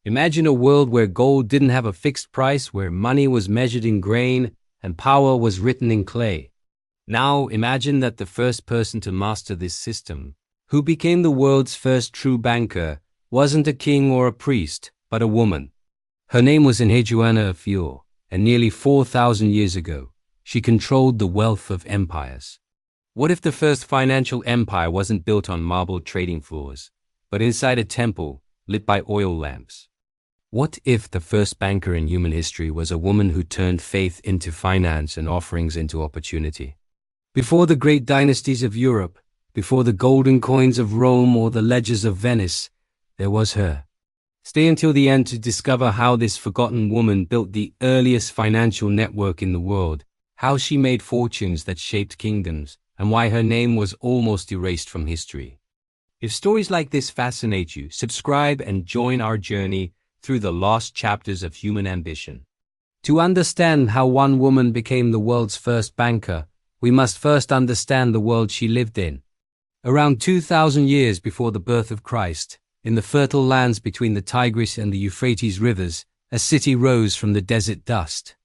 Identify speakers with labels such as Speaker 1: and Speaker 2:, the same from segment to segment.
Speaker 1: Imagine a world where gold didn't have a fixed price, where money was measured in grain and power was written in clay. Now imagine that the first person to master this system, who became the world's first true banker, wasn't a king or a priest, but a woman. Her name was Enheduanna of Ur, and nearly 4,000 years ago, she controlled the wealth of empires. What if the first financial empire wasn't built on marble trading floors, but inside a temple lit by oil lamps? What if the first banker in human history was a woman who turned faith into finance and offerings into opportunity? Before the great dynasties of Europe, before the golden coins of Rome or the ledgers of Venice, there was her. Stay until the end to discover how this forgotten woman built the earliest financial network in the world, how she made fortunes that shaped kingdoms, and why her name was almost erased from history. If stories like this fascinate you, subscribe and join our journey through the lost chapters of human ambition. To understand how one woman became the world's first banker, we must first understand the world she lived in. Around 2,000 years before the birth of Christ, in the fertile lands between the Tigris and the Euphrates rivers, a city rose from the desert dust.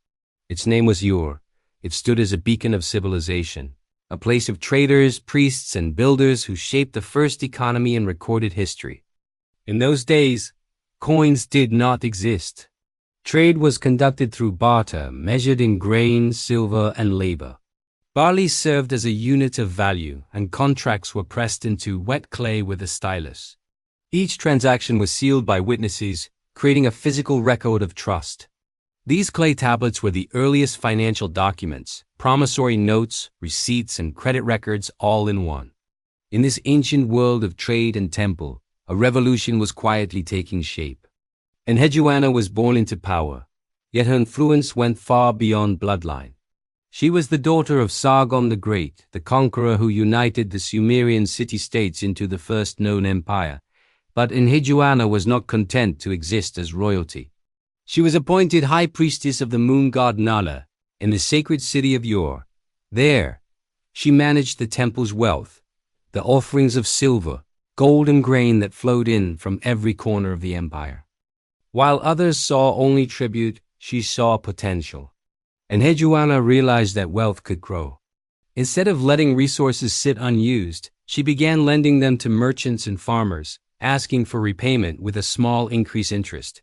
Speaker 1: Its name was Ur. It stood as a beacon of civilization, a place of traders, priests, and builders who shaped the first economy in recorded history. In those days, coins did not exist. Trade was conducted through barter, measured in grain, silver, and labor. Barley served as a unit of value, and contracts were pressed into wet clay with a stylus. Each transaction was sealed by witnesses, creating a physical record of trust. These clay tablets were the earliest financial documents, promissory notes, receipts, and credit records all in one. In this ancient world of trade and temple, a revolution was quietly taking shape. Enheduanna was born into power, yet her influence went far beyond bloodline. She was the daughter of Sargon the Great, the conqueror who united the Sumerian city-states into the first known empire. But Enheduanna was not content to exist as royalty. She was appointed high priestess of the moon god Nala in the sacred city of Ur. There, she managed the temple's wealth, the offerings of silver, gold, and grain that flowed in from every corner of the empire. While others saw only tribute, she saw potential. Enheduanna realized that wealth could grow. Instead of letting resources sit unused, she began lending them to merchants and farmers, asking for repayment with a small increased interest.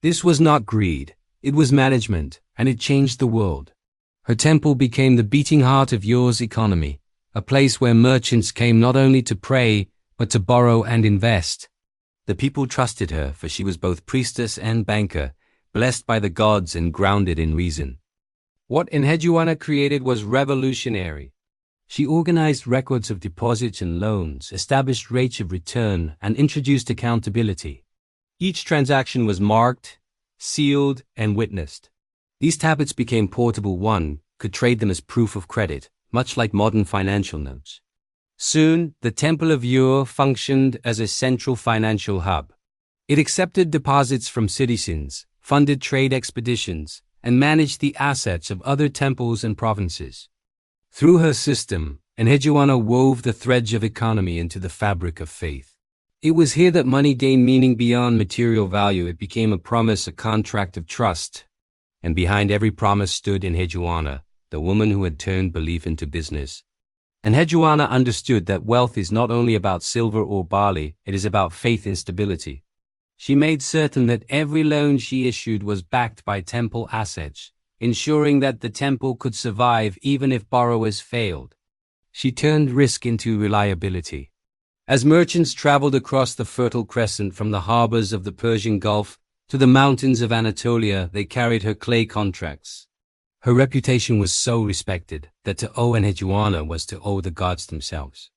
Speaker 1: This was not greed, it was management, and it changed the world. Her temple became the beating heart of Ur's economy, a place where merchants came not only to pray, but to borrow and invest. The people trusted her, for she was both priestess and banker, blessed by the gods and grounded in reason. What Enheduanna created was revolutionary. She organized records of deposits and loans, established rates of return, and introduced accountability. Each transaction was marked, sealed, and witnessed. These tablets became portable. One could trade them as proof of credit, much like modern financial notes. Soon, the Temple of Ur functioned as a central financial hub. It accepted deposits from citizens, funded trade expeditions, and managed the assets of other temples and provinces. Through her system, Enheduanna wove the threads of economy into the fabric of faith. It was here that money gained meaning beyond material value. It became a promise, a contract of trust. And behind every promise stood Enheduanna, the woman who had turned belief into business. Enheduanna understood that wealth is not only about silver or barley, it is about faith and stability. She made certain that every loan she issued was backed by temple assets, ensuring that the temple could survive even if borrowers failed. She turned risk into reliability. As merchants traveled across the Fertile Crescent from the harbors of the Persian Gulf to the mountains of Anatolia, they carried her clay contracts. Her reputation was so respected that to owe Enheduanna was to owe the gods themselves.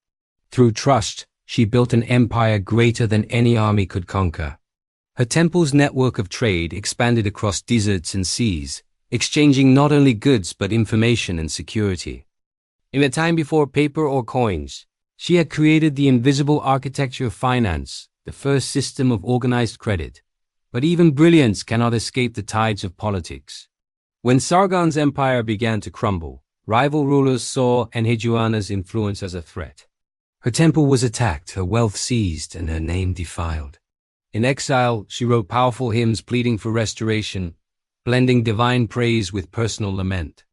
Speaker 1: Through trust, she built an empire greater than any army could conquer. Her temple's network of trade expanded across deserts and seas, exchanging not only goods but information and security. In a time before paper or coins, she had created the invisible architecture of finance, the first system of organized credit. But even brilliance cannot escape the tides of politics. When Sargon's empire began to crumble, rival rulers saw Enheduanna's influence as a threat. Her temple was attacked, her wealth seized, and her name defiled. In exile, she wrote powerful hymns pleading for restoration, blending divine praise with personal lament.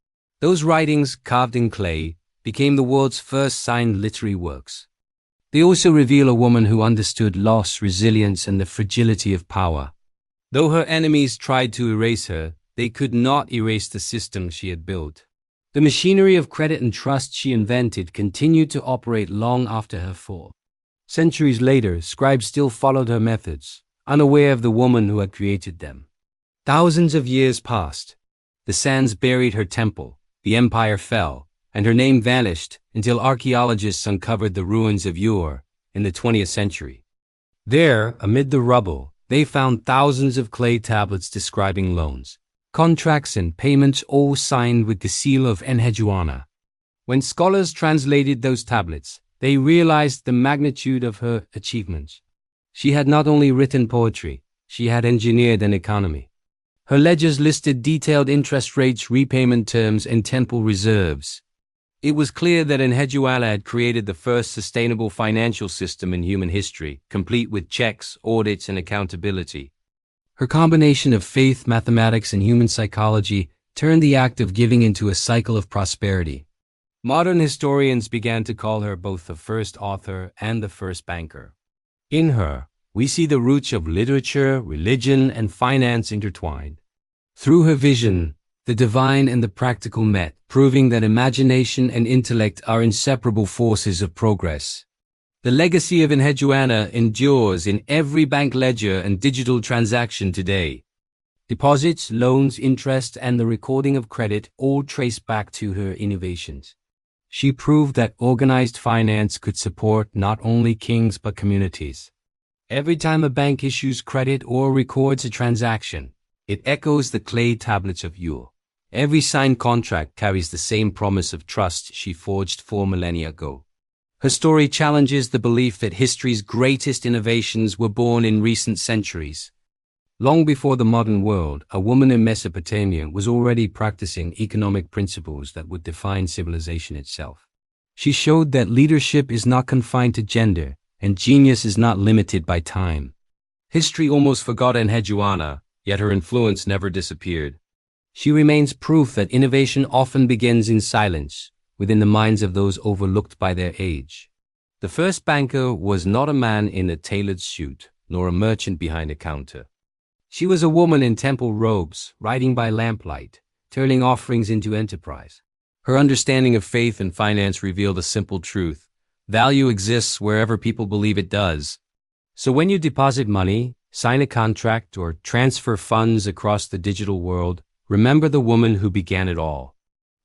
Speaker 1: Those writings, carved in clay, became the world's first signed literary works. They also reveal a woman who understood loss, resilience, and the fragility of power. Though her enemies tried to erase her, they could not erase the system she had built. The machinery of credit and trust she invented continued to operate long after her fall. Centuries later, scribes still followed her methods, unaware of the woman who had created them. Thousands of years passed. The sands buried her temple, the empire fell, and her name vanished until archaeologists uncovered the ruins of Ur in the 20th century. There, amid the rubble, they found thousands of clay tablets describing loans, contracts, and payments, all signed with the seal of Enheduanna. When scholars translated those tablets, they realized the magnitude of her achievements. She had not only written poetry, she had engineered an economy. Her ledgers listed detailed interest rates, repayment terms, and temple reserves. It was clear that Enheduanna had created the first sustainable financial system in human history, complete with checks, audits, and accountability. Her combination of faith, mathematics, and human psychology turned the act of giving into a cycle of prosperity. Modern historians began to call her both the first author and the first banker. In her, we see the roots of literature, religion, and finance intertwined. Through her vision, the divine and the practical met, proving that imagination and intellect are inseparable forces of progress. The legacy of Enheduanna endures in every bank ledger and digital transaction today. Deposits, loans, interest, and the recording of credit all trace back to her innovations. She proved that organized finance could support not only kings but communities. Every time a bank issues credit or records a transaction, it echoes the clay tablets of Ur. Every signed contract carries the same promise of trust she forged 4 millennia ago. Her story challenges the belief that history's greatest innovations were born in recent centuries. Long before the modern world, a woman in Mesopotamia was already practicing economic principles that would define civilization itself. She showed that leadership is not confined to gender, and genius is not limited by time. History almost forgot Enheduanna, yet her influence never disappeared. She remains proof that innovation often begins in silence, within the minds of those overlooked by their age. The first banker was not a man in a tailored suit, nor a merchant behind a counter. She was a woman in temple robes, writing by lamplight, turning offerings into enterprise. Her understanding of faith and finance revealed a simple truth: value exists wherever people believe it does. So when you deposit money, sign a contract, or transfer funds across the digital world, remember the woman who began it all.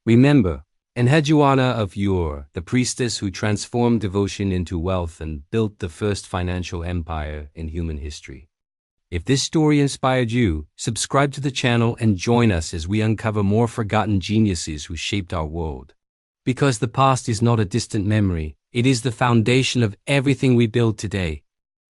Speaker 1: Remember Enheduanna of Ur, the priestess who transformed devotion into wealth and built the first financial empire in human history. If this story inspired you, subscribe to the channel and join us as we uncover more forgotten geniuses who shaped our world. Because the past is not a distant memory, it is the foundation of everything we build today.